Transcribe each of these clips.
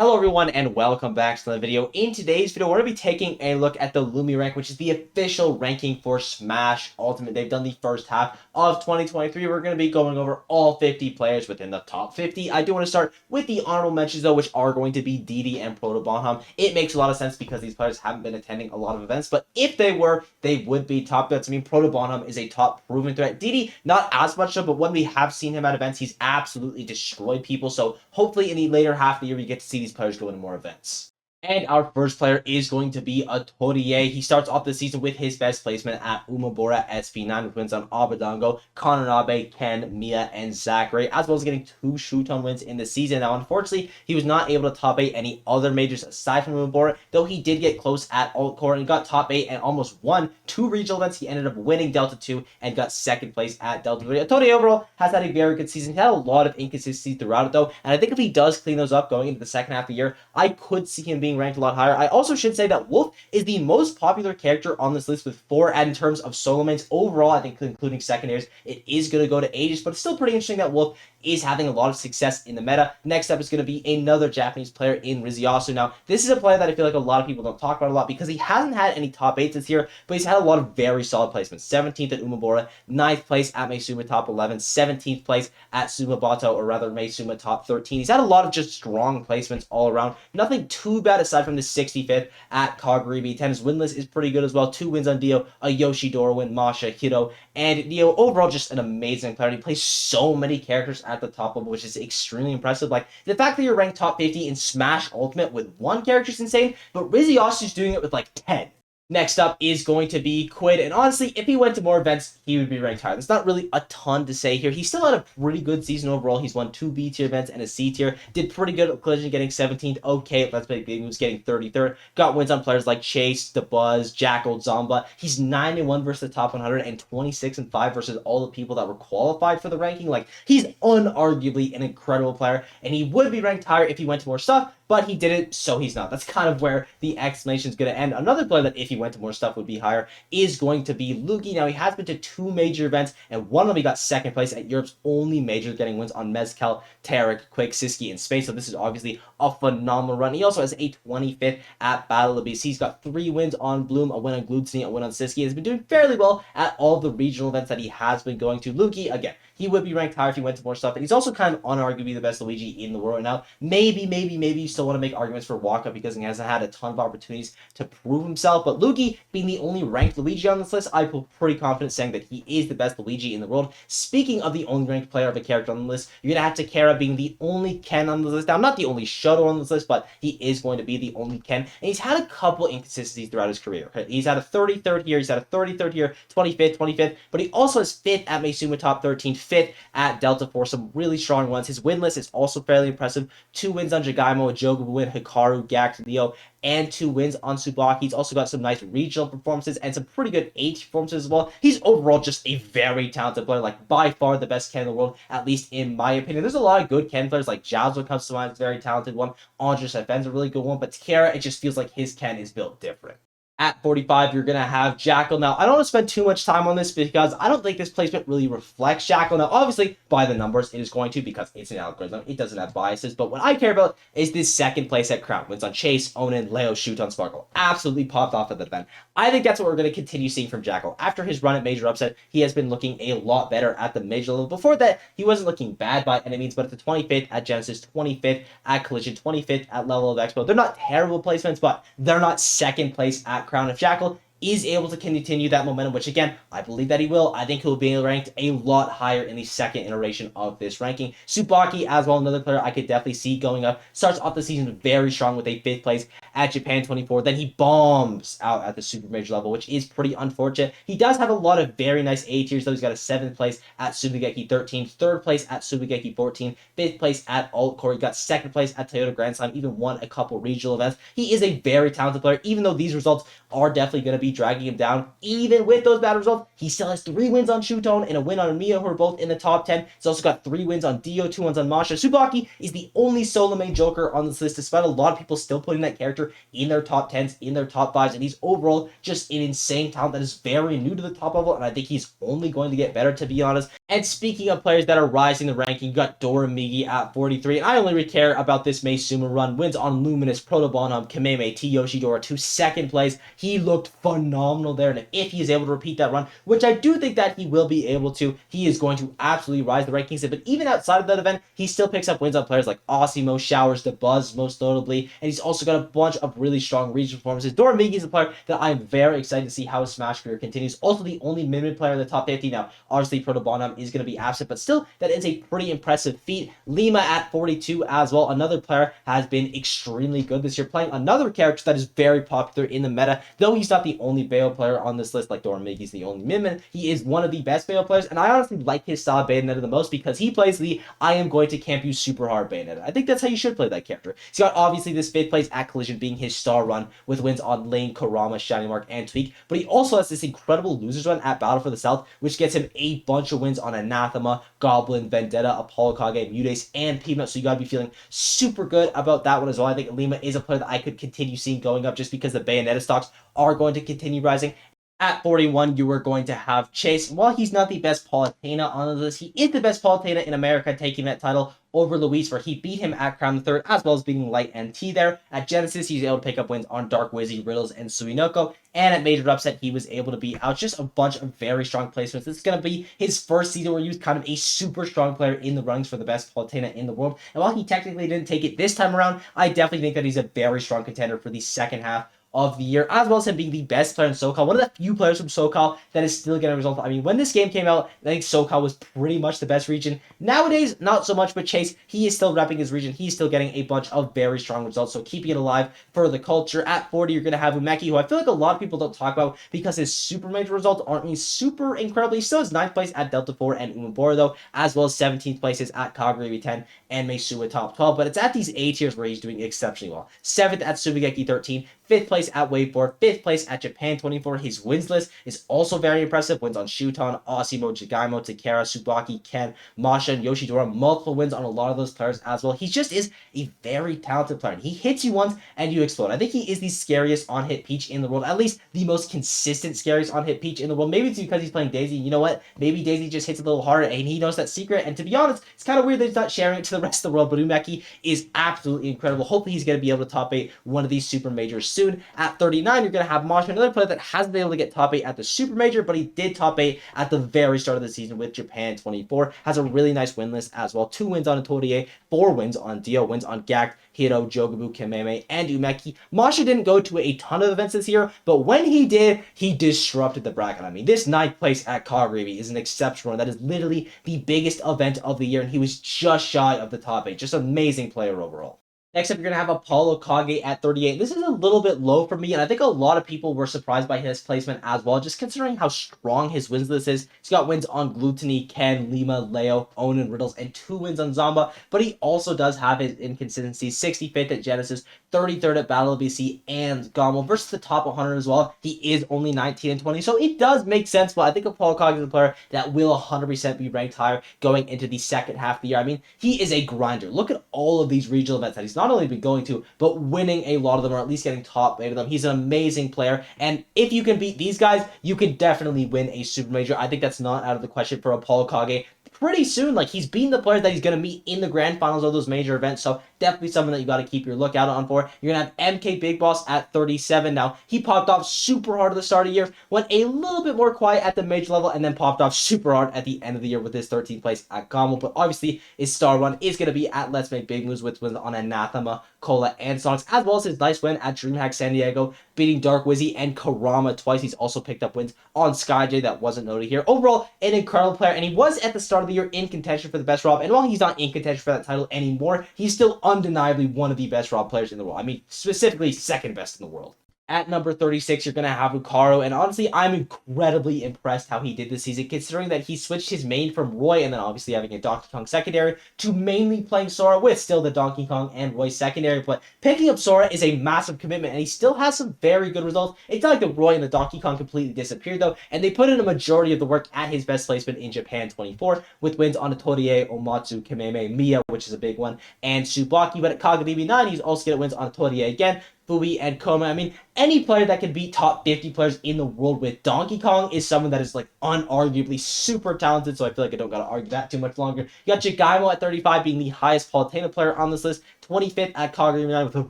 Hello everyone and welcome back to the video. In today's video, we're going to be taking a look at the Lumirank, which is the official ranking for Smash Ultimate. They've done the first half of 2023. We're going to be going over all 50 players within the top 50. I do want to start with the honorable mentions though, which are going to be Didi and Proto Bonham. It makes a lot of sense because these players haven't been attending a lot of events, but if they were, they would be top bets. I mean, Proto Bonham is a top proven threat. Didi, not as much so, but when we have seen him at events, he's absolutely destroyed people. So hopefully in the later half of the year, we get to see these players go into more events. And our first player is going to be a Torie. He starts off the season with his best placement at Umabora SP9, with wins on Abadango, Kananabe, Ken, Mia, and Zachary, as well as getting 2 Shuton wins in the season. Now, unfortunately, he was not able to top 8 any other majors aside from Umabora, though he did get close at Alt Core and got top 8 and almost won 2 regional events. He ended up winning Delta 2 and got second place at Delta 3. Torie overall has had a very good season. He had a lot of inconsistencies throughout it, though, and I think if he does clean those up going into the second half of the year, I could see him being ranked a lot higher. I also should say that Wolf is the most popular character on this list with 4, and in terms of solo mains overall, I think including secondaries, it is going to go to Aegis, but it's still pretty interesting that Wolf is having a lot of success in the meta. Next up is going to be another Japanese player in Riziasu. Now, this is a player that I feel like a lot of people don't talk about a lot because he hasn't had any top 8s this year, but he's had a lot of very solid placements. 17th at Umabora, 9th place at Meisuma top 11, 17th place at Sumabato, or rather Meisuma top 13. He's had a lot of just strong placements all around. Nothing too bad aside from the 65th at Kaguribi. 10. His win list is pretty good as well. 2 wins on Dio, a Yoshidora win, Masha, Hiro, and Dio. Overall, just an amazing player. He plays so many characters at the top level, which is extremely impressive. Like, the fact that you're ranked top 50 in Smash Ultimate with 1 character is insane, but Riziasu's doing it with like 10. Next up is going to be Quid, and honestly, if he went to more events, he would be ranked higher. There's not really a ton to say here. He still had a pretty good season overall. He's won 2 B tier events and a C tier. Did pretty good at Collision, getting 17th. Okay, Let's Play Big Moves, getting 33rd. Got wins on players like Chase, The Buzz, Jackal, Zomba. He's 9-1 versus the top 100 and 26-5 versus all the people that were qualified for the ranking. Like, he's unarguably an incredible player, and he would be ranked higher if he went to more stuff, but he didn't, so he's not. That's kind of where the explanation is going to end. Another player that, if he went to more stuff, would be higher is going to be Luki. Now, he has been to 2 major events, and one of them he got second place at Europe's only major, getting wins on Mezcal, Tarek, Quake, Siski, and Space. So this is obviously a phenomenal run. He also has a 25th at Battle of BC. He's got 3 wins on Bloom, a win on Glutzni, a win on Siski. He's been doing fairly well at all the regional events that he has been going to. Luki, again, he would be ranked higher if he went to more stuff. And he's also kind of unarguably the best Luigi in the world right now. Maybe you still want to make arguments for Waka because he hasn't had a ton of opportunities to prove himself. But Luigi, being the only ranked Luigi on this list, I feel pretty confident saying that he is the best Luigi in the world. Speaking of the only ranked player of a character on the list, you're going to have Takara being the only Ken on the list. Now, not the only Shoto on this list, but he is going to be the only Ken. And he's had a couple inconsistencies throughout his career. He's had a 33rd here, he's had a 33rd here, 25th, but he also has 5th at Meisuma top 13, 5th at Delta Force, some really strong ones. His win list is also fairly impressive. 2 wins on Jagaimo, a Jogo win, Hikaru, Gax, Leo, and 2 wins on Tsubaki. He's also got some nice regional performances and some pretty good H performances as well. He's overall just a very talented player, like by far the best Ken in the world, at least in my opinion. There's a lot of good Ken players, like Jazzo comes to mind, is a very talented one. Andres Fen's a really good one, but Takara, it just feels like his Ken is built different. At 45, you're going to have Jackal. Now, I don't want to spend too much time on this because I don't think this placement really reflects Jackal. Now, obviously, by the numbers, it is going to because it's an algorithm. It doesn't have biases. But what I care about is this second place at Crown. Wins on Chase, Onin, Leo, Shoot on Sparkle. Absolutely popped off at the event. I think that's what we're going to continue seeing from Jackal. After his run at Major Upset, he has been looking a lot better at the Major level. Before that, he wasn't looking bad by any means, but at the 25th at Genesis, 25th at Collision, 25th at Level of Expo, they're not terrible placements, but they're not second place at Crown. If Jackal is able to continue that momentum, which again, I believe that he will. I think he'll be ranked a lot higher in the second iteration of this ranking. Tsubaki as well, another player I could definitely see going up. Starts off the season very strong with a 5th place at Japan 24. Then he bombs out at the Super Major level, which is pretty unfortunate. He does have a lot of very nice A tiers, though. He's got a 7th place at Subigeki 13, 3rd place at Subigeki 14, 5th place at Alt Core. He got 2nd place at Toyota Grand Slam, even won a couple regional events. He is a very talented player, even though these results are definitely going to be be dragging him down. Even with those bad results, he still has 3 wins on Shutone and a win on Mia, who are both in the top 10. He's also got 3 wins on Dio, 2 wins on Masha. Tsubaki is the only solo main Joker on this list, despite a lot of people still putting that character in their top 10s, in their top 5s, and he's overall just an insane talent that is very new to the top level, and I think he's only going to get better, to be honest. And speaking of players that are rising the ranking, you got Doramigi at 43, and I only really care about this Mei Sumo run. Wins on Luminous, Proto Bonham, Kameme, T. Yoshidora to 2nd place. He looked phenomenal there, and if he is able to repeat that run, which I do think that he will be able to, he is going to absolutely rise the rankings. But even outside of that event, he still picks up wins on players like Osimo, Showers, The Buzz, most notably, and he's also got a bunch of really strong regional performances. Doramigi is a player that I'm very excited to see how his Smash career continues. Also, the only mid player in the top 50 now. Obviously, Proto Bonham is going to be absent, but still, that is a pretty impressive feat. Lima at 42 as well. Another player has been extremely good this year, playing another character that is very popular in the meta. Though he's not the only Bayo player on this list, like Doramigi's the only Midman, he is one of the best Bayo players, and I honestly like his style of Bayonetta the most because he plays the I am going to camp you super hard Bayonetta. I think that's how you should play that character. He's got obviously this 5th place at Collision being his star run with wins on Lane, Kurama, Shining Mark, and Tweak, but he also has this incredible losers run at Battle for the South, which gets him a bunch of wins on Anathema, Goblin, Vendetta, Apollo Kage, Mutace, and Peanut, so you gotta be feeling super good about that one as well. I think Lima is a player that I could continue seeing going up just because the Bayonetta stocks are going to continue rising. At 41, you are going to have Chase. While he's not the best Palutena on the list, he is the best Palutena in America, taking that title over Luis, where he beat him at Crown III, as well as beating Light and T there. At Genesis, he's able to pick up wins on Dark Wizzy, Riddles, and Suinoko. And at Major Upset, he was able to beat out just a bunch of very strong placements. This is going to be his first season where he was kind of a super strong player in the runnings for the best Palutena in the world. And while he technically didn't take it this time around, I definitely think that he's a very strong contender for the second half of the year, as well as him being the best player in SoCal. One of the few players from SoCal that is still getting results. I mean, when this game came out, I think SoCal was pretty much the best region. Nowadays, not so much, but Chase, he is still repping his region. He's still getting a bunch of very strong results, so keeping it alive for the culture. At 40, you're going to have Umeki, who I feel like a lot of people don't talk about because his super major results aren't really super incredible. He still has 9th place at Delta 4 and Umabora, though, as well as 17th places at Kagurabi 10 and Meisua top 12, but it's at these A tiers where he's doing exceptionally well. 7th at Subigeki 13, 5th place at Wave 4, 5th place at Japan 24. His wins list is also very impressive. Wins on Shuton, Osimo, Jagaimo, Takara, Tsubaki, Ken, Masha, and Yoshidora. Multiple wins on a lot of those players as well. He just is a very talented player. He hits you once and you explode. I think he is the scariest on-hit Peach in the world. At least the most consistent scariest on-hit Peach in the world. Maybe it's because he's playing Daisy. You know what? Maybe Daisy just hits a little harder and he knows that secret. And to be honest, it's kind of weird that he's not sharing it to the rest of the world. But Umeki is absolutely incredible. Hopefully he's going to be able to top 8 one of these super majors soon. At 39, you're going to have Masha, another player that hasn't been able to get top 8 at the Super Major, but he did top 8 at the very start of the season with Japan 24. Has a really nice win list as well. 2 wins on Torie, 4 wins on Dio, wins on Gak, Hiro, Jogabu, Kameme, and Umeki. Masha didn't go to a ton of events this year, but when he did, he disrupted the bracket. I mean, this 9th place at Kagurabi is an exceptional one. That is literally the biggest event of the year, and he was just shy of the top 8. Just amazing player overall. Next up, you're going to have Apollo Kage at 38. This is a little bit low for me, and I think a lot of people were surprised by his placement as well, just considering how strong his wins list is. He's got wins on Gluttony, Ken, Lima, Leo, Onan, Riddles, and 2 wins on Zamba, but he also does have his inconsistencies. 65th at Genesis, 33rd at Battle of BC, and Gommel versus the top 100 as well. He is only 19 and 20, so it does make sense, but I think Apollo Kage is a player that will 100% be ranked higher going into the second half of the year. I mean, he is a grinder. Look at all of these regional events that he's not only been going to, but winning a lot of them, or at least getting top 8 of them. He's an amazing player, and if you can beat these guys, you can definitely win a super major. I think that's not out of the question for Apollo Kage pretty soon. Like, he's beaten the players that he's going to meet in the grand finals of those major events, so definitely something that you got to keep your lookout on for. You're going to have MK Big Boss at 37. Now, he popped off super hard at the start of the year, went a little bit more quiet at the major level, and then popped off super hard at the end of the year with his 13th place at Gommel. But obviously, his star run is going to be at Let's Make Big Moves with wins on Anathema, Cola, and Sonics, as well as his nice win at DreamHack San Diego, beating Dark Wizzy and Kurama twice. He's also picked up wins on SkyJ that wasn't noted here. Overall, an incredible player, and he was at the start of the year in contention for the best Rob, and while he's not in contention for that title anymore, he's still undeniably one of the best Rob players in the world. I mean, specifically second best in the world. At number 36, you're going to have Lucario, and honestly, I'm incredibly impressed how he did this season, considering that he switched his main from Roy, and then obviously having a Donkey Kong secondary, to mainly playing Sora with still the Donkey Kong and Roy secondary, but picking up Sora is a massive commitment, and he still has some very good results. It's not like the Roy and the Donkey Kong completely disappeared, though, and they put in a majority of the work at his best placement in Japan 24, with wins on Torie, Omatsu, Kameme, Mia, which is a big one, and Tsubaki, but at Kagami 9, he's also getting wins on Torie again, Fui, and Koma. I mean, any player that can beat top 50 players in the world with Donkey Kong is someone that is, like, unarguably super talented, so I feel like I don't gotta argue that too much longer. You got Jigaimo at 35 being the highest Palutena player on this list, 25th at Kagami 9 with a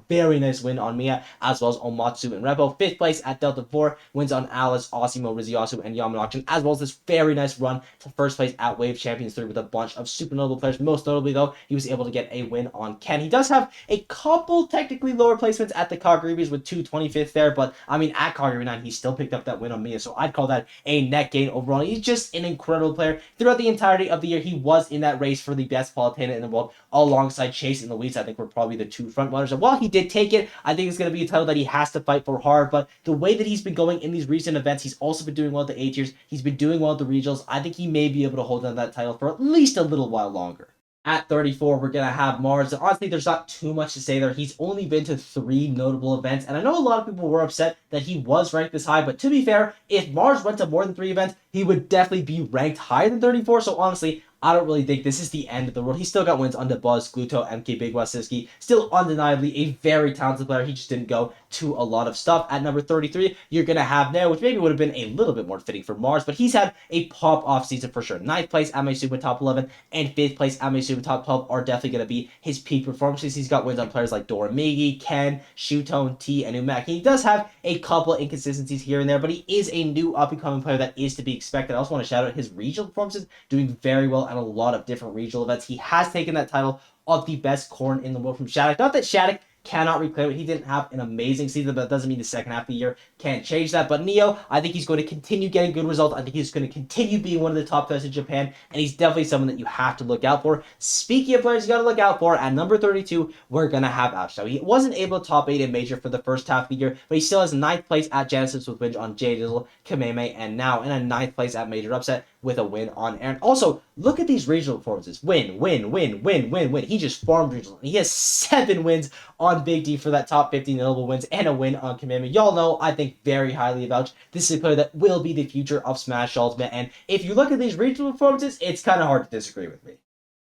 very nice win on Mia, as well as Omatsu and Repo. 5th place at Delta 4, wins on Alice, Osimo, Riziasu, and Yamanoction, as well as this very nice run to first place at Wave Champions 3 with a bunch of super notable players. Most notably, though, he was able to get a win on Ken. He does have a couple technically lower placements at the Kagaribis with 225th there, but I mean, at Kagami 9, he still picked up that win on Mia, so I'd call that a net gain overall. He's just an incredible player. Throughout the entirety of the year, he was in that race for the best Palutena in the world, alongside Chase and Luis. I think we're probably the two front runners. And while he did take it, I think it's going to be a title that he has to fight for hard, but the way that he's been going in these recent events, he's also been doing well at the A tiers, he's been doing well at the regionals. I think he may be able to hold on that title for at least a little while longer. At 34, we're going to have Mars. And honestly, there's not too much to say there. He's only been to 3 notable events. And I know a lot of people were upset that he was ranked this high. But to be fair, if Mars went to more than 3 events, he would definitely be ranked higher than 34. So honestly, I don't really think this is the end of the world. He still got wins under Buzz, Gluto, MK, Big Wasiski. Still undeniably a very talented player. He just didn't go to a lot of stuff. At number 33, you're going to have now, which maybe would have been a little bit more fitting for Mars, but he's had a pop-off season for sure. 9th place at Maizuma top 11 and 5th place at Maizuma top 12 are definitely going to be his peak performances. He's got wins on players like Doramigi, Ken, Shutone, T, and Umak. He does have a couple of inconsistencies here and there, but he is a new up-and-coming player that is to be expected. I also want to shout out his regional performances, doing very well at a lot of different regional events. He has taken that title of the best corn in the world from Shattuck. Not that Shattuck cannot reclaim it. He didn't have an amazing season, but that doesn't mean the second half of the year can't change that. But Neo, I think he's going to continue getting good results. I think he's going to continue being one of the top players in Japan, and he's definitely someone that you have to look out for. Speaking of players you got to look out for, at number 32, we're going to have Ash. Now, he wasn't able to top 8 in Major for the first half of the year, but he still has 9th place at Genesis with wins on J Dizzle, Kameme, and now in a 9th place at Major Upset with a win on Aaron. Also, look at these regional performances. Win. He just farmed regional. He has 7 wins on Big D for that top 50 notable wins and a win on Kameme. Y'all know I think very highly about. This is a player that will be the future of Smash Ultimate, and if you look at these regional performances, it's kind of hard to disagree with me.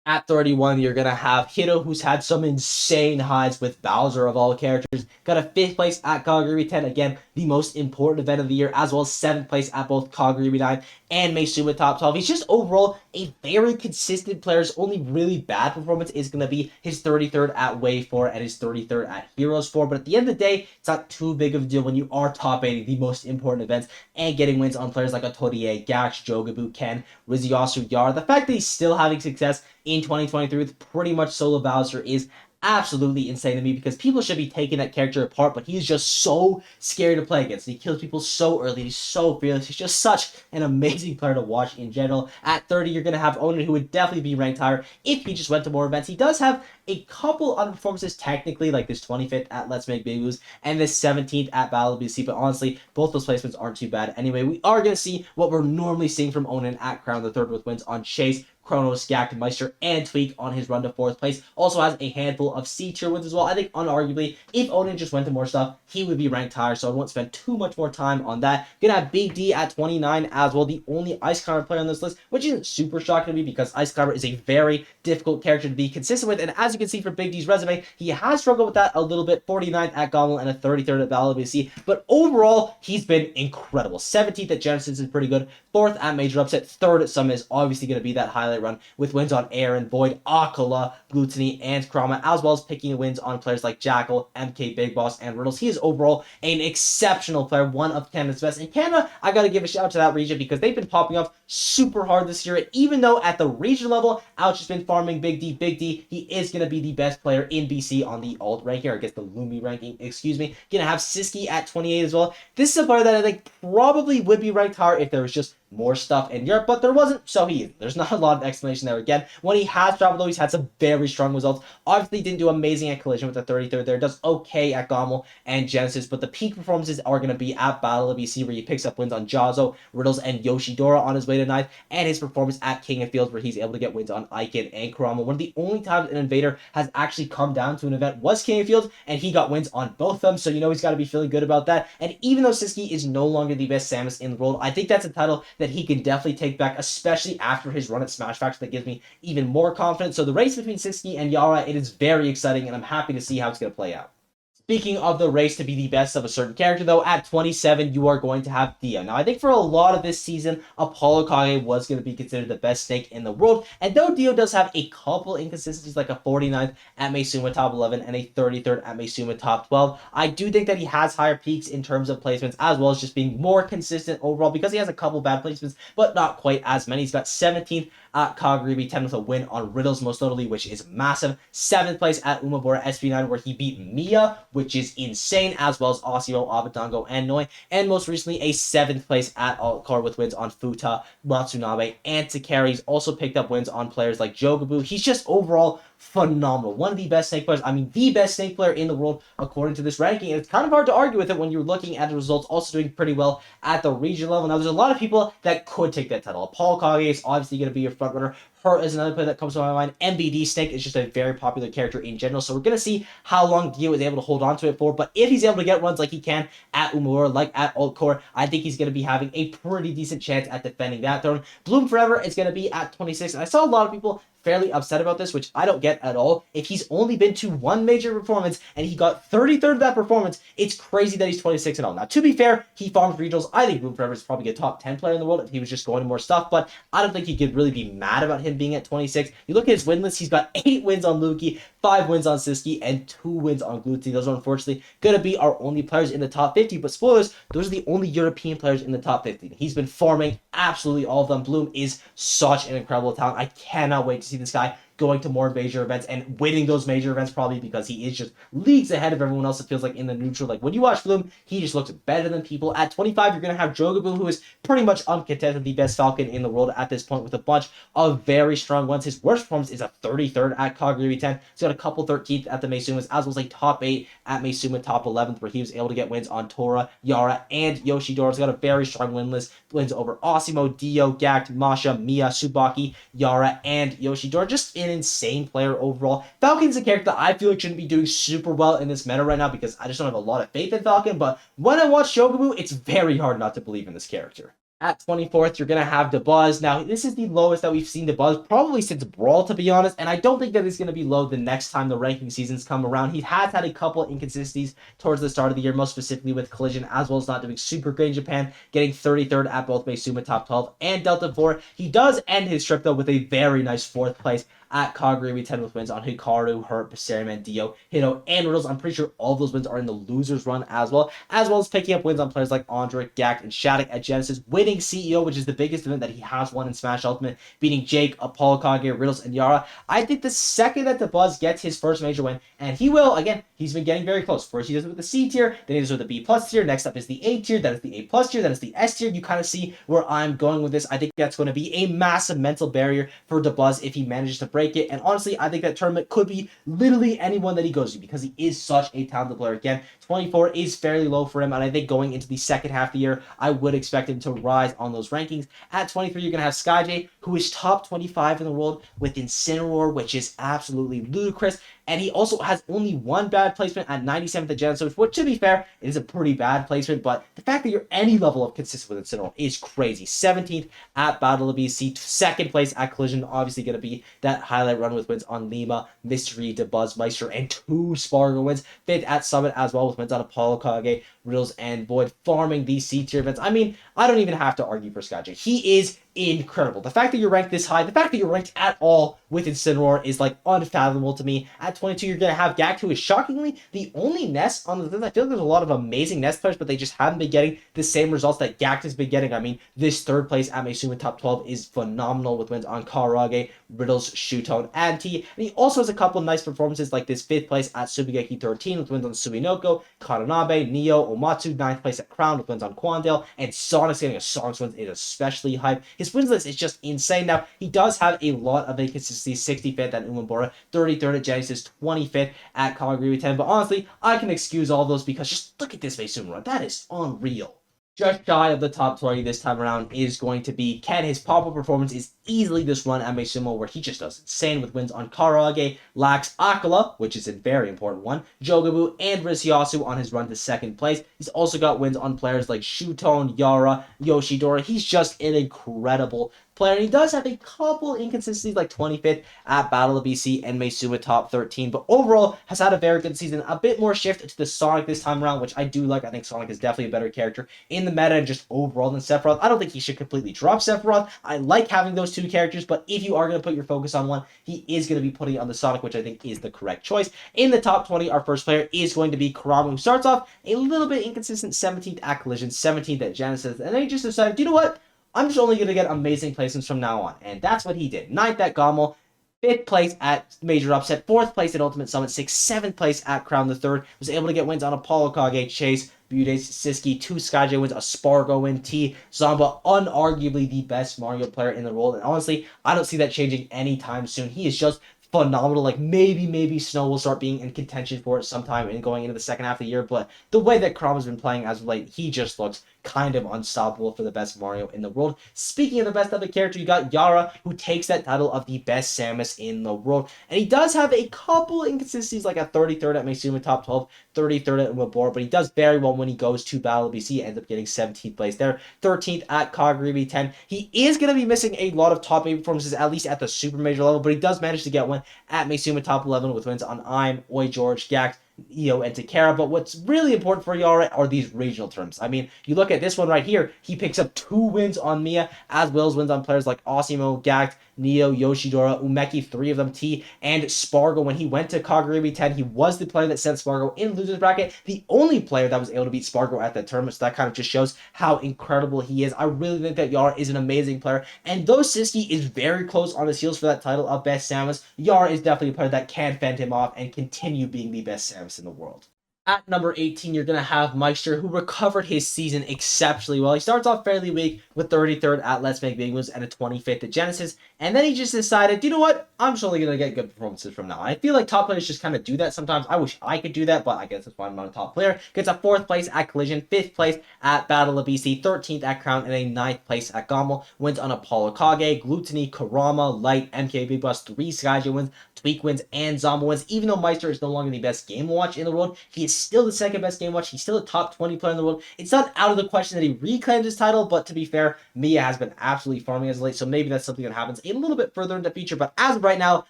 At 31, you're going to have Hito, who's had some insane highs with Bowser of all characters. Got a 5th place at Kagami 10, again, the most important event of the year, as well as 7th place at both Kagami 9 and Maizuma top 12. He's just overall a very consistent player. His only really bad performance is going to be his 33rd at Wave 4 and his 33rd at Heroes 4. But at the end of the day, it's not too big of a deal when you are top 8 the most important events and getting wins on players like Otorie, Gax, Jogabu, Ken, Riziasu, Yara. The fact that he's still having success in 2023 with pretty much solo Bowser is absolutely insane to me, because people should be taking that character apart, but he's just so scary to play against. He kills people so early. He's so fearless. He's just such an amazing player to watch in general. At 30, you're going to have Onan, who would definitely be ranked higher if he just went to more events. He does have a couple underperformances technically, like this 25th at Let's Make Big Moves and this 17th at Battle of BC, but honestly, both those placements aren't too bad. Anyway, we are going to see what we're normally seeing from Onan at Crown the Third with wins on Chase, Chronos, Gak, Meister, and Tweak on his run to 4th place. Also has a handful of C-tier wins as well. I think, unarguably, if Onan just went to more stuff, he would be ranked higher, so I won't spend too much more time on that. Gonna have Big D at 29 as well, the only Ice Climber player on this list, which isn't super shocking to me because Ice Climber is a very difficult character to be consistent with, and as you can see from Big D's resume, he has struggled with that a little bit. 49th at Gauntlet and a 33rd at Battle of BC, but overall, he's been incredible. 17th at Genesis is pretty good. 4th at Major Upset. 3rd at Summit is obviously going to be that highlight run with wins on Aaron, Void, Akala, Gluttony, and Krama, as well as picking wins on players like Jackal, MK, Big Boss, and Riddles. He is overall an exceptional player, one of Canada's best. In Canada, I got to give a shout out to that region because they've been popping off super hard this year. Even though at the regional level, Ouch has been farming Big D, he is going to be the best player in BC on the alt ranking, or I guess the Lumi ranking, excuse me. Going to have Siski at 28 as well. This is a player that I think probably would be ranked higher if there was just more stuff in Europe, but there wasn't so easy. There's not a lot of explanation there again. When he has traveled, though, he's had some very strong results. Obviously, didn't do amazing at Collision with the 33rd there. Does okay at Gommel and Genesis, but the peak performances are going to be at Battle of BC, where he picks up wins on Jazo, Riddles, and Yoshidora on his way to 9th, and his performance at King of Fields, where he's able to get wins on Aiken and Kurama. One of the only times an Invader has actually come down to an event was King of Fields, and he got wins on both of them, so you know he's got to be feeling good about that. And even though Siski is no longer the best Samus in the world, I think that's a title that he can definitely take back, especially after his run at Smash Factor. That gives me even more confidence. So the race between Siski and Yara, it is very exciting, and I'm happy to see how it's going to play out. Speaking of the race to be the best of a certain character, though, at 27, you are going to have Dio. Now, I think for a lot of this season, Apollo Kage was going to be considered the best snake in the world. And though Dio does have a couple inconsistencies, like a 49th at Meisuma top 11 and a 33rd at Meisuma top 12, I do think that he has higher peaks in terms of placements, as well as just being more consistent overall, because he has a couple bad placements, but not quite as many. He's got 17th at Kaguribi 10 with a win on Riddles, most notably, which is massive. 7th place at Umabura SP9, where he beat Mia, which is insane, as well as Osio, Abadango, and Noi. And most recently, a 7th place at Altcar with wins on Futa, Matsunabe, and Takari. He's also picked up wins on players like Jogabu. He's just overall phenomenal. One of the best snake players. I mean, the best snake player in the world, according to this ranking. And it's kind of hard to argue with it when you're looking at the results. Also doing pretty well at the regional level. Now, there's a lot of people that could take that title. Paul Kage is obviously going to be your front runner. Her is another player that comes to my mind. MVD Snake is just a very popular character in general. So we're going to see how long Dio is able to hold on to it for. But if he's able to get runs like he can at Umura, like at Altcore, I think he's going to be having a pretty decent chance at defending that throne. Bloom Forever is going to be at 26. And I saw a lot of people fairly upset about this, which I don't get at all. If he's only been to one major performance and he got 33rd of that performance, it's crazy that he's 26 and all. Now, to be fair, he farms regionals. I think Bloom Forever is probably a top 10 player in the world if he was just going to more stuff, but I don't think he could really be mad about him being at 26. You look at his win list, he's got 8 wins on Luki, 5 wins on Siski, and 2 wins on Gluti. Those are unfortunately going to be our only players in the top 50, but spoilers, those are the only European players in the top 50. He's been farming absolutely all of them. Bloom is such an incredible talent. I cannot wait to see this guy going to more major events and winning those major events, probably because he is just leagues ahead of everyone else. It feels like in the neutral. Like when you watch Bloom, he just looks better than people. At 25, you're going to have Jogabu, who is pretty much uncontested the best Falcon in the world at this point with a bunch of very strong ones. His worst performance is a 33rd at Kaguri 10. He's got a couple 13th at the Meisumas, as well as a top 8 at Meisuma top 11th, where he was able to get wins on Tora, Yara, and Yoshidora. He's got a very strong win list. Wins over Osimo, Dio, Gact, Masha, Mia, Tsubaki, Yara, and Yoshidora. Just an insane player overall. Falcon's a character that I feel like shouldn't be doing super well in this meta right now because I just don't have a lot of faith in Falcon, but when I watch Shogabu, it's very hard not to believe in this character. At 24th, you're going to have DeBuzz. Now, this is the lowest that we've seen DeBuzz probably since Brawl, to be honest, and I don't think that it's going to be low the next time the ranking seasons come around. He has had a couple inconsistencies towards the start of the year, most specifically with Collision, as well as not doing super great in Japan, getting 33rd at both Meisuma Top 12 and Delta 4. He does end his trip, though, with a very nice 4th place at Kaguri 10 with wins on Hikaru, Hurt, Passeriman, Dio, Hito, and Riddles. I'm pretty sure all of those wins are in the losers run as well as picking up wins on players like Andric, Gact, and Shattuck at Genesis, winning CEO, which is the biggest event that he has won in Smash Ultimate, beating Jake, Apollo Kage, Riddles, and Yara. I think the second that DeBuzz gets his first major win, and he will, again, he's been getting very close. First he does it with the C tier, then he does it with the B plus tier, next up is the A tier, then it's the A plus tier, then it's the S tier. You kind of see where I'm going with this. I think that's going to be a massive mental barrier for DeBuzz if he manages to break it, and honestly, I think that tournament could be literally anyone that he goes to because he is such a talented player. Again, 24 is fairly low for him, and I think going into the second half of the year, I would expect him to rise on those rankings. At 23, you're going to have SkyJ, who is top 25 in the world with Incineroar, which is absolutely ludicrous. And he also has only one bad placement at 97th at Genesis, which, to be fair, it is a pretty bad placement, but the fact that you're any level of consistent with Incineroar is crazy. 17th at Battle of BC, 2nd place at Collision, obviously going to be that highlight run with wins on Lima, Mystery, DeBuzz, Meister, and 2 Spargo wins. 5th at Summit as well with wins on Apollo, Kage, Riddles, and Void, farming these C tier events. I mean, I don't even have to argue for SkyJ. He is incredible. The fact that you're ranked this high, the fact that you're ranked at all with Incineroar is like unfathomable to me. At 22, you're going to have Gact, who is shockingly the only nest on the list. I feel like there's a lot of amazing nest players, but they just haven't been getting the same results that Gact has been getting. I mean, this third place at Maisuma top 12 is phenomenal with wins on Karage, Riddles, Shutone, and T. And he also has a couple nice performances like this fifth place at Subigeki 13 with wins on Subinoko, Kananabe, Neo, Omatsu, ninth place at Crown with wins on Quandale, and Sonic's getting a Sonic's wins is especially hype. His wins list is just insane. Now, he does have a lot of inconsistencies. 65th at Umabora, 33rd at Genesis, 25th at Kawagiri 10. But honestly, I can excuse all those because just look at this Maisuma run. That is unreal. Just shy of the top 20 this time around is going to be Ken. His pop-up performance is easily this run at Maisuma, where he just does insane with wins on Karage, Lax, Akala, which is a very important one, Jogabu, and Risyasu on his run to second place. He's also got wins on players like Shutone, Yara, Yoshidora. He's just an incredible player. And he does have a couple inconsistencies like 25th at Battle of BC and Maisuma top 13, but overall has had a very good season. A bit more shift to the Sonic this time around, which I do like. I think Sonic is definitely a better character in the meta and just overall than Sephiroth. I don't think he should completely drop Sephiroth. I like having those two characters, but if you are going to put your focus on one, he is going to be putting it on the Sonic, which I think is the correct choice. In the top 20, our first player is going to be Kurama, who starts off a little bit inconsistent, 17th at Collision, 17th at Genesis, and then he just decided, you know what? I'm just only going to get amazing placements from now on. And that's what he did. 9th at Gommel, 5th place at Major Upset, 4th place at Ultimate Summit, 6th, 7th place at Crown the 3rd. Was able to get wins on Apollo Kage, Chase, Budes, Siski, 2 Skyjay wins, a Spargo win, T, Zamba, unarguably the best Mario player in the world. And honestly, I don't see that changing anytime soon. He is just phenomenal. Like maybe Snow will start being in contention for it sometime and going into the second half of the year, but the way that Kurama's been playing as of late, he just looks kind of unstoppable for the best Mario in the world. Speaking of the best other character, you got Yara, who takes that title of the best Samus in the world. And he does have a couple inconsistencies, like a 33rd at Maisuma top 12, 33rd at Umabora, but he does very well when he goes to Battle of BC, ends up getting 17th place there, 13th at Kagurimi 10. He is going to be missing a lot of top 8 performances, at least at the Super Major level, but he does manage to get one at Maisuma top 11 with wins on Ime, Oi George, Gact, Io, and Takara. But what's really important for Yara are these regional terms. I mean, you look at this one right here, he picks up 2 wins on Mia, as well as wins on players like Osimo, Gact, Neo, Yoshidora, Umeki, 3 of them T, and Spargo. When he went to Kagurimi 10, he was the player that sent Spargo in loser's bracket, the only player that was able to beat Spargo at that tournament, so that kind of just shows how incredible he is. I really think that Yara is an amazing player, and though Siski is very close on his heels for that title of best Samus, Yara is definitely a player that can fend him off and continue being the best Samus in the world. At number 18, you're going to have Meister, who recovered his season exceptionally well. He starts off fairly weak with 33rd at Let's Make Big Moves and a 25th at Genesis. And then he just decided, you know what? I'm just only going to get good performances from now. I feel like top players just kind of do that sometimes. I wish I could do that, but I guess that's why I'm not a top player. Gets a 4th place at Collision, 5th place at Battle of BC, 13th at Crown, and a 9th place at Gommel. Wins on Apollo Kage, Gluttony, Kurama, Light, MK Big Boss, 3 Skyjay wins, Tweak wins, and Zomba wins. Even though Meister is no longer the best Game Watch in the world, he is still the second best Game Watch. He's still a top 20 player in the world. It's not out of the question that he reclaimed his title, but to be fair, Mia has been absolutely farming as of late, so maybe that's something that happens a little bit further in the future. But as of right now,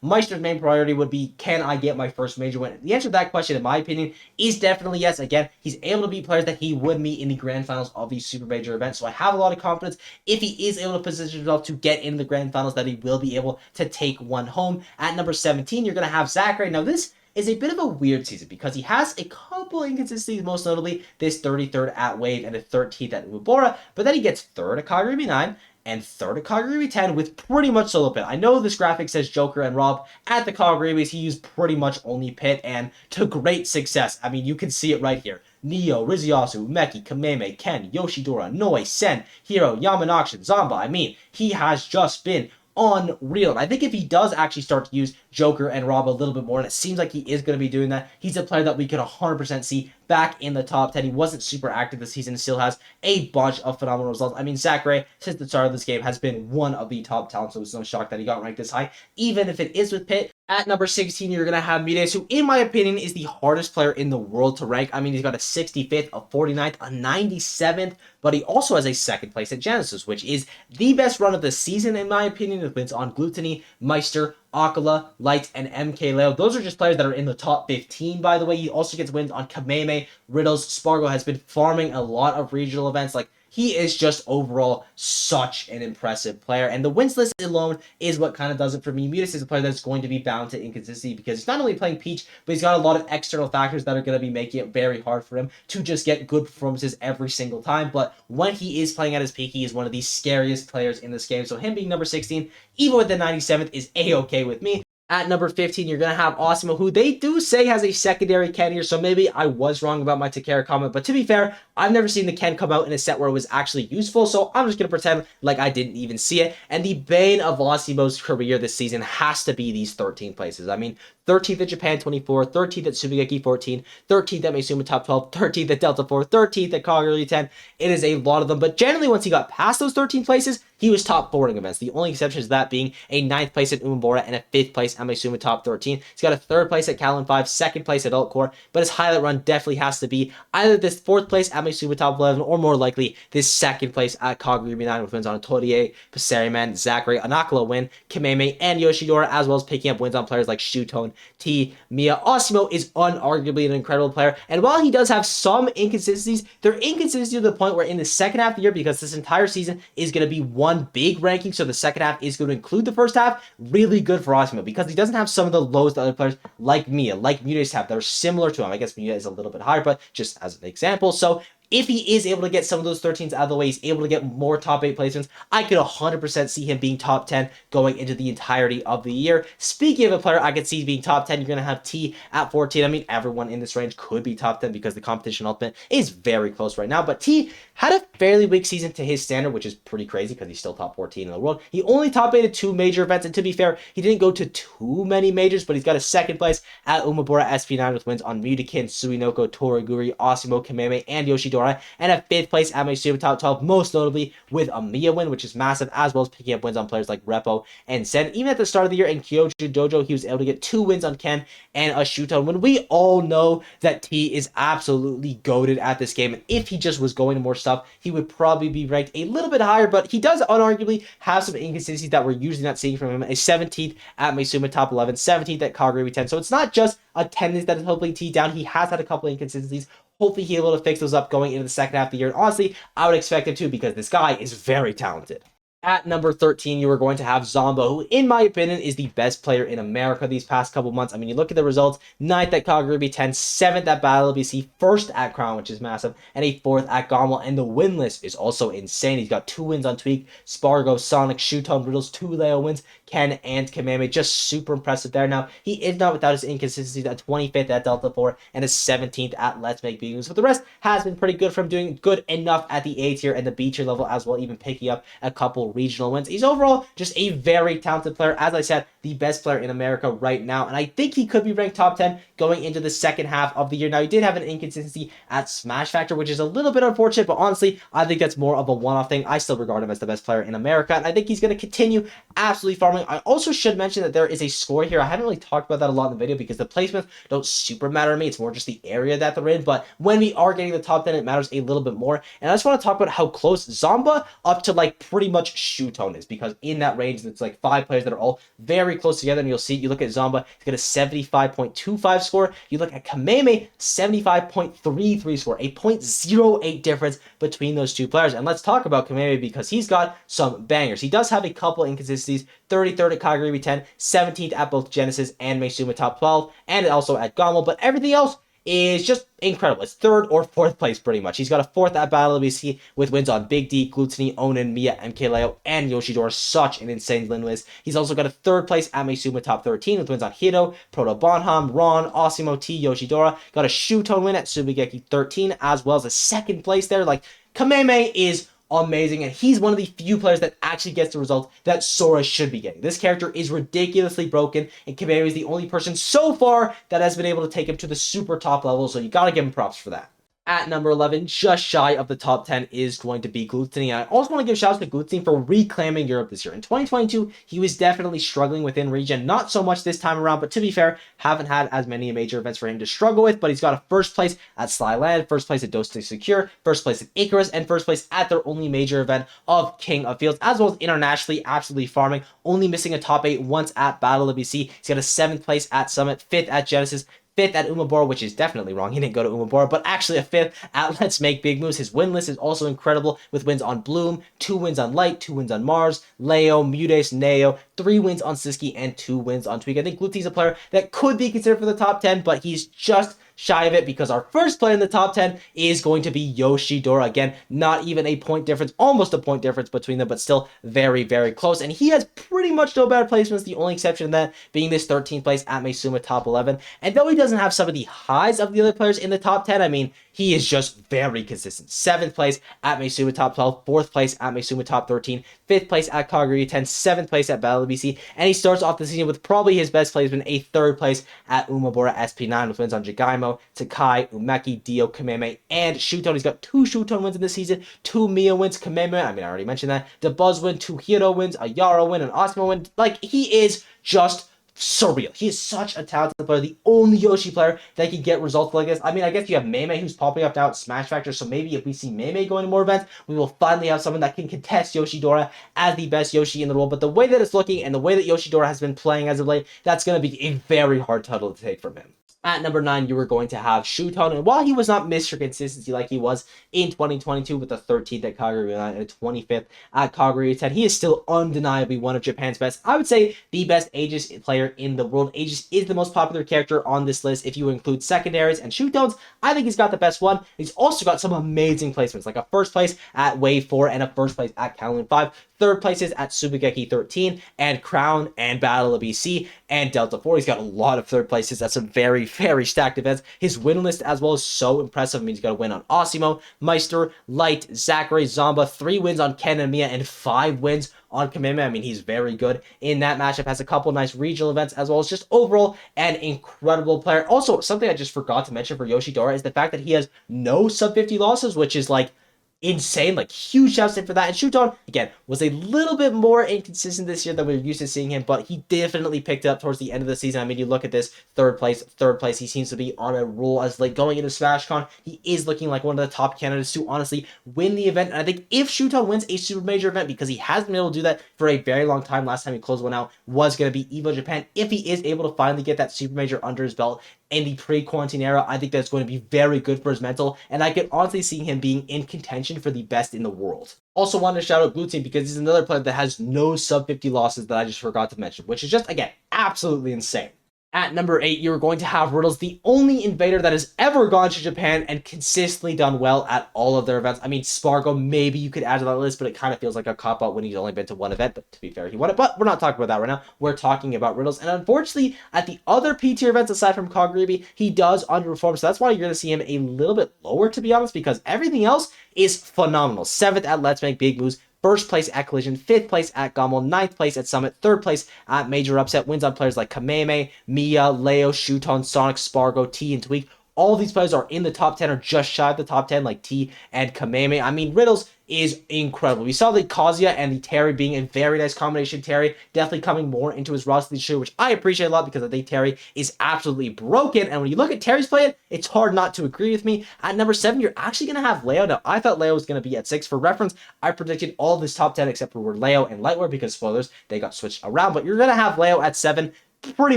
Meister's main priority would be, can I get my first major win? The answer to that question, in my opinion, is definitely yes. Again, he's able to beat players that he would meet in the grand finals of these super major events, so I have a lot of confidence if he is able to position himself to get into the grand finals that he will be able to take one home. At number 17, you're going to have Zachary. Now, this is a bit of a weird season because he has a couple inconsistencies, most notably this 33rd at Wave and a 13th at Ubora, but then he gets 3rd at Kagurimi 9 and 3rd at Kagurimi 10 with pretty much solo pit. I know this graphic says Joker and Rob. At the Kagurimis, he used pretty much only pit, and to great success. I mean, you can see it right here. Neo, Riziasu, Meki, Kameme, Ken, Yoshidora, Noi, Sen, Hiro, Yamanakshin, Zamba. I mean, he has just been unreal. And I think if he does actually start to use Joker and Rob a little bit more, and it seems like he is going to be doing that, he's a player that we could 100% see back in the top 10. He wasn't super active this season, still has a bunch of phenomenal results. I mean, Zachary, since the start of this game, has been one of the top talents, so it's no shock that he got ranked this high, even if it is with Pitt. At number 16, you're going to have Mides, who, in my opinion, is the hardest player in the world to rank. I mean, he's got a 65th, a 49th, a 97th, but he also has a 2nd place at Genesis, which is the best run of the season, in my opinion. It wins on Gluttony, Meister, Akala, Light, and MK Leo. Those are just players that are in the top 15, by the way. He also gets wins on Kameme, Riddles. Spargo has been farming a lot of regional events, like he is just overall such an impressive player. And the wins list alone is what kind of does it for me. Mutus is a player that's going to be bound to inconsistency because he's not only playing Peach, but he's got a lot of external factors that are going to be making it very hard for him to just get good performances every single time. But when he is playing at his peak, he is one of the scariest players in this game. So him being number 16, even with the 97th, is A-okay with me. At number 15, you're going to have Osimo, who they do say has a secondary Ken here, so maybe I was wrong about my Takara comment, but to be fair, I've never seen the Ken come out in a set where it was actually useful, so I'm just going to pretend like I didn't even see it. And the bane of Osimo's career this season has to be these 13 places. I mean, 13th at Japan 24, 13th at Tsubigeki 14, 13th at Maizuma Top 12, 13th at Delta 4, 13th at Kagura 10. It is a lot of them, but generally once he got past those 13 places, he was top 4 in events. The only exception is that being a 9th place at Umabora and a 5th place at Maizuma Top 13. He's got a 3rd place at Callan 5, 2nd place at Alt Core, but his highlight run definitely has to be either this 4th place at Maizuma Top 11 or more likely this 2nd place at Kagura 9 with wins on Torie, Passeriman, Zachary, Anakala win, Kameme, and Yoshidora, as well as picking up wins on players like Shutone, T, Mia. Osimo is unarguably an incredible player, and while he does have some inconsistencies, they're inconsistencies to the point where in the second half of the year, because this entire season is going to be one big ranking, so the second half is going to include the first half, really good for Osimo, because he doesn't have some of the lows that other players like Mia, like Mutis have, that are similar to him. I guess Mia is a little bit higher, but just as an example. So if he is able to get some of those 13s out of the way, he's able to get more top 8 placements, I could 100% see him being top 10 going into the entirety of the year. Speaking of a player I could see being top 10, you're going to have T at 14. I mean, everyone in this range could be top 10 because the competition ultimate is very close right now, but T had a fairly weak season to his standard, which is pretty crazy because he's still top 14 in the world. He only top 8 at 2 major events, and to be fair, he didn't go to too many majors, but he's got a 2nd place at Umabora SP9 with wins on Mutakin, Suinoko, Toriguri, Osimo, Kameme, and Yoshidora, and a 5th place at Maizuma Top 12, most notably with a Mia win, which is massive, as well as picking up wins on players like Repo and Sen. Even at the start of the year in Kyoto Dojo, he was able to get 2 wins on Ken and a Shutone, when we all know that T is absolutely goated at this game, and if he just was going to more stuff, he would probably be ranked a little bit higher, but he does unarguably have some inconsistencies that we're usually not seeing from him. A 17th at Maizuma Top 11, 17th at Kagura 10, so it's not just attendance that is helping T down. He has had a couple of inconsistencies. Hopefully he'll be able to fix those up going into the second half of the year. And honestly, I would expect him to, because this guy is very talented. At number 13, you are going to have Zomba, who, in my opinion, is the best player in America these past couple months. I mean, you look at the results: 9th at Kagura 10, 7th at Battle BC, 1st at Crown, which is massive, and a 4th at Gommel. And the win list is also insane. He's got 2 wins on Tweak, Spargo, Sonic, Shutone, Riddles, 2 Leo wins, Ken and Kameme. Just super impressive there. Now, he is not without his inconsistencies at 25th at Delta 4 and a 17th at Let's Make Beans, but the rest has been pretty good from doing good enough at the A tier and the B tier level as well, even picking up a couple regional wins. He's overall just a very talented player. As I said, the best player in America right now, and I think he could be ranked top 10 going into the second half of the year. Now, he did have an inconsistency at Smash Factor, which is a little bit unfortunate, but honestly, I think that's more of a one-off thing. I still regard him as the best player in America, and I think he's going to continue absolutely farming. I also should mention that there is a score here. I haven't really talked about that a lot in the video because the placements don't super matter to me. It's more just the area that they're in, but when we are getting the top 10, it matters a little bit more. And I just want to talk about how close Zomba up to like pretty much Shutone is, because in that range, it's like 5 players that are all very close together, and you'll see, you look at Zomba, he's got a 75.25 score. You look at Kameme, 75.33 score, a 0.08 difference between those 2 players. And let's talk about Kameme because he's got some bangers. He does have a couple inconsistencies: 33rd at Kagura 10, 17th at both Genesis and Maizuma Top 12, and also at Gommel, but everything else is just incredible. It's 3rd or 4th place pretty much. He's got a 4th at Battle BC with wins on Big D, Gluttony, Onin, Mia, MKLeo, and Yoshidora. Such an insane win list. He's also got a 3rd place at Maizuma Top 13 with wins on Hito, Proto Bonham, Ron, Osimo, T, Yoshidora. Got a Shutone win at Tsubigeki 13, as well as a 2nd place there. Like, Kameme is amazing, and he's one of the few players that actually gets the results that Sora should be getting. This character is ridiculously broken, and Kameme is the only person so far that has been able to take him to the super top level, so you gotta give him props for that. At number 11, just shy of the top 10, is going to be Gluttony. I also want to give shouts to Gluttony for reclaiming Europe this year. In 2022, he was definitely struggling within region. Not so much this time around, but to be fair, haven't had as many major events for him to struggle with. But he's got a 1st place at Sly Land, 1st place at Dosti Secure, 1st place at Icarus, and 1st place at their only major event of King of Fields, as well as internationally, absolutely farming, only missing a top 8 once at Battle of BC. He's got a 7th place at Summit, 5th at Genesis, fifth at Umabora, which is definitely wrong. He didn't go to Umabora, but actually a fifth at Let's Make Big Moves. His win list is also incredible with wins on Bloom, 2 wins on Light, 2 wins on Mars, Leo, Mudes, Neo, 3 wins on Siski, and 2 wins on Tweak. I think Luti's a player that could be considered for the top 10, but he's just shy of it because our first player in the top 10 is going to be Yoshidora. Again, not even a point difference, almost a point difference between them, but still very, very close. And he has pretty much no bad placements, the only exception to that being this 13th place at Maizuma top 11. And though he doesn't have some of the highs of the other players in the top 10, I mean, he is just very consistent. 7th place at Maizuma top 12, 4th place at Maizuma top 13, 5th place at Kaguya 10, 7th place at Battle of BC, and he starts off the season with probably his best placement, a 3rd place at Umabora SP9 with wins on Jigaimo, Takai, Umeki, Dio, Kameme, and Shuton. He's got 2 Shuton wins in this season, 2 Mia wins, Kameme, I mean, I already mentioned that, the Buzz win, 2 Hiro wins, a Yara win, an Osmo win. Like, he is just surreal. He is such a talented player, the only Yoshi player that can get results like this. I mean, I guess you have Meme who's popping up now at Smash Factor, so maybe if we see Meme going to more events, we will finally have someone that can contest Yoshidora as the best Yoshi in the world. But the way that it's looking and the way that Yoshidora has been playing as of late, that's going to be a very hard title to take from him. At number 9, you were going to have Shuton, and while he was not Mr. Consistency like he was in 2022 with the 13th at Kaguya and the 25th at Kaguya 10, he is still undeniably one of Japan's best. I would say the best Aegis player in the world. Aegis is the most popular character on this list if you include secondaries and Shutons. I think he's got the best one. He's also got some amazing placements, like a 1st place at Wave 4 and a 1st place at Kowloon 5. 3rd places at Subigeki 13 and Crown and Battle of BC and Delta 4. He's got a lot of 3rd places at some very, very stacked events. His win list as well is so impressive. I mean, he's got a win on Osimo, Meister, Light, Zachary, Zomba, 3 wins on Ken and Mia, and 5 wins on Kameme. I mean, he's very good in that matchup. Has a couple nice regional events as well as just overall an incredible player. Also, something I just forgot to mention for Yoshidora is the fact that he has no sub 50 losses, which is like insane, like huge shouts in for that. And Shuton, again, was a little bit more inconsistent this year than we were used to seeing him, but he definitely picked it up towards the end of the season. I mean, you look at this third place, he seems to be on a roll as like going into SmashCon. He is looking like one of the top candidates to honestly win the event. And I think if Shuton wins a super major event, because he hasn't been able to do that for a very long time, last time he closed one out was going to be EVO Japan. If he is able to finally get that super major under his belt in the pre-quarantine era, I think that's going to be very good for his mental, and I could honestly see him being in contention for the best in the world. Also wanted to shout out Blue Team because he's another player that has no sub 50 losses that I just forgot to mention, which is just, again, absolutely insane. At number 8, you're going to have Riddles, the only invader that has ever gone to Japan and consistently done well at all of their events. I mean, Spargo, maybe you could add to that list, but it kind of feels like a cop-out when he's only been to one event. But to be fair, he won it. But we're not talking about that right now. We're talking about Riddles. And unfortunately, at the other P-tier events aside from Kaguribi, he does underperform. So that's why you're going to see him a little bit lower, to be honest, because everything else is phenomenal. 7th at Let's Make Big Moves. 1st place at Collision, 5th place at Gummel, 9th place at Summit, 3rd place at Major Upset, wins on players like Kameme, Mia, Leo, Shuton, Sonic, Spargo, T, and Tweak. All these players are in the top 10 or just shy of the top 10 like T and Kameme. I mean, Riddles is incredible. We saw the Kazuya and the Terry being a very nice combination. Terry definitely coming more into his roster this year, which I appreciate a lot because I think Terry is absolutely broken. And when you look at Terry's play, it's hard not to agree with me. At number 7, you're actually going to have Leo. Now, I thought Leo was going to be at 6. For reference, I predicted all of this top 10 except for Leo and Lightwear because, spoilers, they got switched around. But you're going to have Leo at 7. Pretty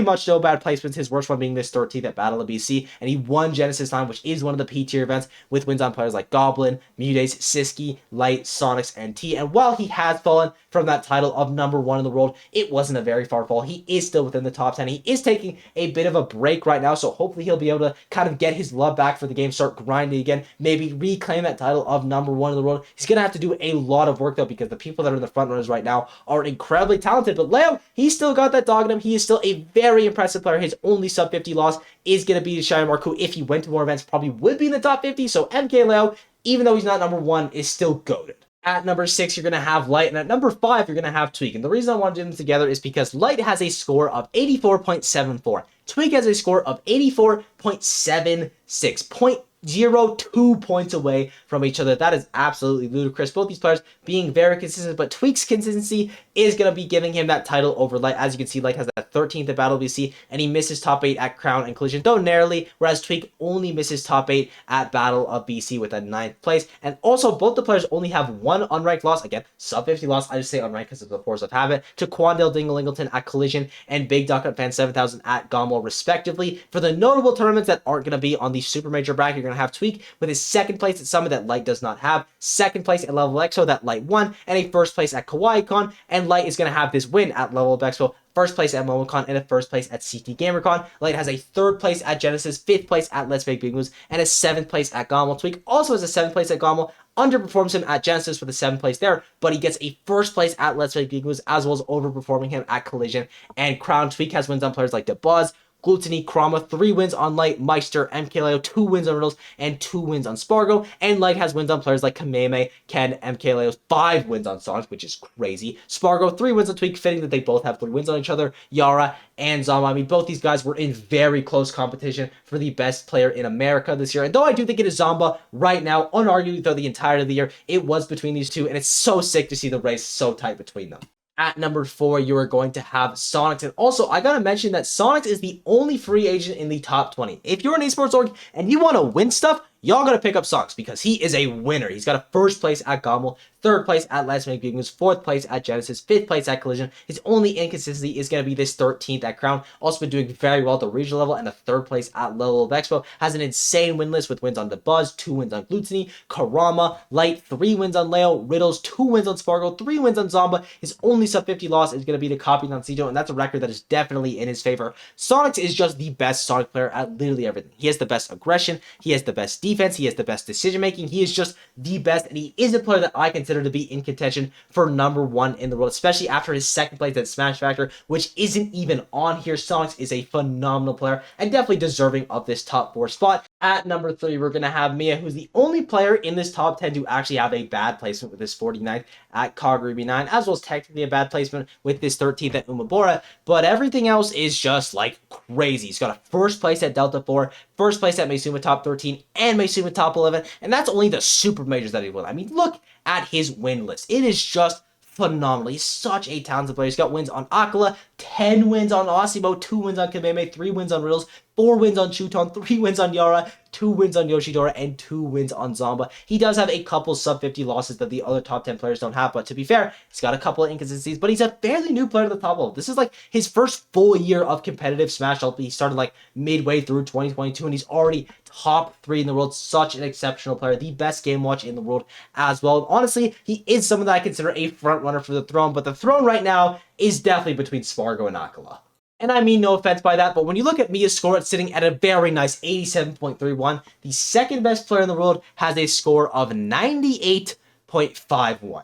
much no bad placements, his worst one being this 13th at Battle of BC, and he won Genesis Time, which is one of the P-tier events, with wins on players like Goblin, Mudes, Siski, Light, Sonics, and T. And while he has fallen from that title of number 1 in the world, it wasn't a very far fall. He is still within the top 10. He is taking a bit of a break right now, so hopefully he'll be able to kind of get his love back for the game, start grinding again, maybe reclaim that title of number 1 in the world. He's going to have to do a lot of work, though, because the people that are in the front runners right now are incredibly talented. But Leo, he's still got that dog in him. He is still a very impressive player. His only sub 50 loss is going to be to Shinemark, who, if he went to more events, probably would be in the top 50. So MK Leo, even though he's not number 1, is still goated. At number 6, you're going to have Light, and at number 5, you're going to have Tweak. And the reason I want to do them together is because Light has a score of 84.74. Tweak has a score of 84.76. 2 points away from each other. That is absolutely ludicrous. Both these players being very consistent, but Tweak's consistency is going to be giving him that title over Light. As you can see, Light has that 13th at Battle BC, and he misses top 8 at Crown and Collision, though narrowly, whereas Tweak only misses top 8 at Battle of BC with a 9th place. And also, both the players only have one unranked loss. Again, sub 50 loss. I just say unranked because of the force of habit. To Quandale Dinglingleton at Collision and Big Duck Fan 7000 at Gommel, respectively. For the notable tournaments that aren't going to be on the Super Major bracket, you're going to have Tweak with his 2nd place at Summit that Light does not have, 2nd place at Level Expo that Light won, and a 1st place at KawaiiCon. And Light is going to have this win at Level of Expo, 1st place at MomoCon, and a 1st place at CT GamerCon. Light has a 3rd place at Genesis, 5th place at Let's Make Big Moves, and a 7th place at Gommel. Tweak also has a 7th place at Gommel, underperforms him at Genesis with a 7th place there, but he gets a 1st place at Let's Make Big Moves, as well as overperforming him at Collision and Crown. Tweak has wins on players like DeBuzz, Gluttony, Krama, 3 wins on Light, Meister, MKLeo, 2 wins on Riddles, and 2 wins on Spargo. And Light has wins on players like Kameme, Ken, MKLeo, 5 wins on Sonic, which is crazy. Spargo, 3 wins on Tweak, fitting that they both have 3 wins on each other. Yara and Zama. I mean, both these guys were in very close competition for the best player in America this year. And though I do think it is Zamba right now, unarguably throughout the entirety of the year, it was between these two, and it's so sick to see the race so tight between them. At number 4, you are going to have Sonics. And also, I gotta mention that Sonics is the only free agent in the top 20. If you're an esports org and you want to win stuff, y'all gotta pick up Sonics because he is a winner. He's got a 1st place at Gommel, 3rd place at Let's Make Big Moves, 4th place at Genesis, 5th place at Collision. His only inconsistency is going to be this 13th at Crown. Also been doing very well at the regional level, and a 3rd place at Level of Expo. Has an insane win list with wins on DeBuzz, 2 wins on Gluttony, Karama, Light, 3 wins on Leo, Riddles, 2 wins on Spargo, 3 wins on Zamba. His only sub 50 loss is going to be the copy on Cijo, and that's a record that is definitely in his favor. Sonics is just the best Sonic player at literally everything. He has the best aggression, he has the best defense, he has the best decision making, he is just the best, and he is a player that I consider to be in contention for number 1 in the world, especially after his 2nd place at Smash Factor, which isn't even on here. Sonics is a phenomenal player and definitely deserving of this top 4 spot. At number 3, we're going to have Mia, who's the only player in this top 10 to actually have a bad placement with this 49th at Kagruby 9, as well as technically a bad placement with this 13th at Umabora, but everything else is just like crazy. He's got a 1st place at Delta 4, 1st place at Maysuma top 13, and Maysuma top 11, and that's only the super majors that he won. I mean, look at his win list. It is just phenomenal. He's such a talented player. He's got wins on Akala, 10 wins on Osimo, 2 wins on Kameme, 3 wins on Riddles, 4 wins on Chuton, 3 wins on Yara, 2 wins on Yoshidora, and 2 wins on Zamba. He does have a couple sub 50 losses that the other top 10 players don't have, but to be fair, he's got a couple of inconsistencies, but he's a fairly new player to the top level. This is like his first full year of competitive Smash Ultimate. He started like midway through 2022, and he's already top 3 in the world. Such an exceptional player, the best game watch in the world as well. Honestly, he is someone that I consider a front runner for the throne, but the throne right now is definitely between Spargo and Akala. And I mean no offense by that, but when you look at Mia's score, it's sitting at a very nice 87.31. The 2nd best player in the world has a score of 98.51.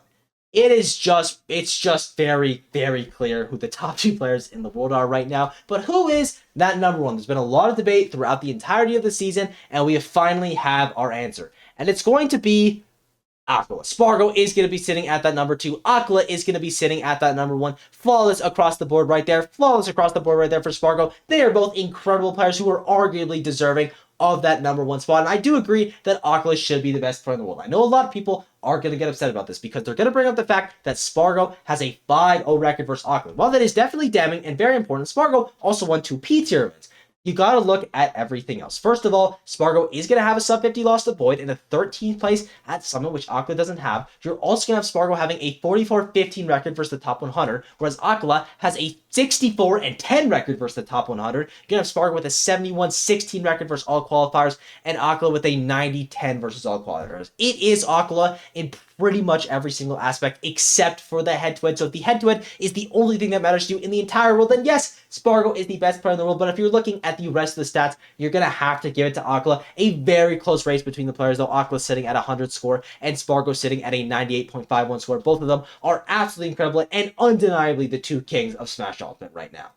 It's just very, very clear who the top 2 players in the world are right now. But who is that number 1? There's been a lot of debate throughout the entirety of the season, and we finally have our answer. And it's going to be Aquila. Spargo is going to be sitting at that number 2. Aquila is going to be sitting at that number 1. Flawless across the board right there. Flawless across the board right there for Spargo. They are both incredible players who are arguably deserving of that number 1 spot. And I do agree that Aquila should be the best player in the world. I know a lot of people are going to get upset about this because they're going to bring up the fact that Spargo has a 5-0 record versus Aquila. While that is definitely damning and very important, Spargo also won 2 P-tier events. You got to look at everything else. First of all, Spargo is going to have a sub 50 loss to Boyd in a 13th place at Summit, which Aquila doesn't have. You're also going to have Spargo having a 44-15 record versus the top 100, whereas Aquila has a 64-10 record versus the top 100. You're going to have Spargo with a 71-16 record versus all qualifiers, and Aquila with a 90-10 versus all qualifiers. It is Aquila in pretty much every single aspect except for the head-to-head. So if the head-to-head is the only thing that matters to you in the entire world, then yes, Spargo is the best player in the world. But if you're looking at the rest of the stats, you're going to have to give it to Aquila. A very close race between the players, though. Aquila sitting at a 100 score and Spargo sitting at a 98.51 score. Both of them are absolutely incredible and undeniably the 2 kings of Smash Ultimate right now.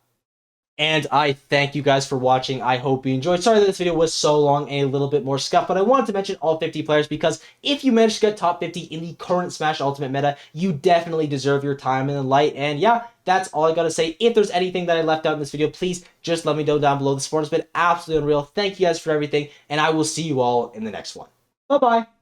And I thank you guys for watching. I hope you enjoyed. Sorry that this video was so long and a little bit more scuffed, but I wanted to mention all 50 players because if you manage to get top 50 in the current Smash Ultimate meta, you definitely deserve your time in the light. And yeah, that's all I gotta say. If there's anything that I left out in this video, please just let me know down below. The support has been absolutely unreal. Thank you guys for everything, and I will see you all in the next one. Bye-bye.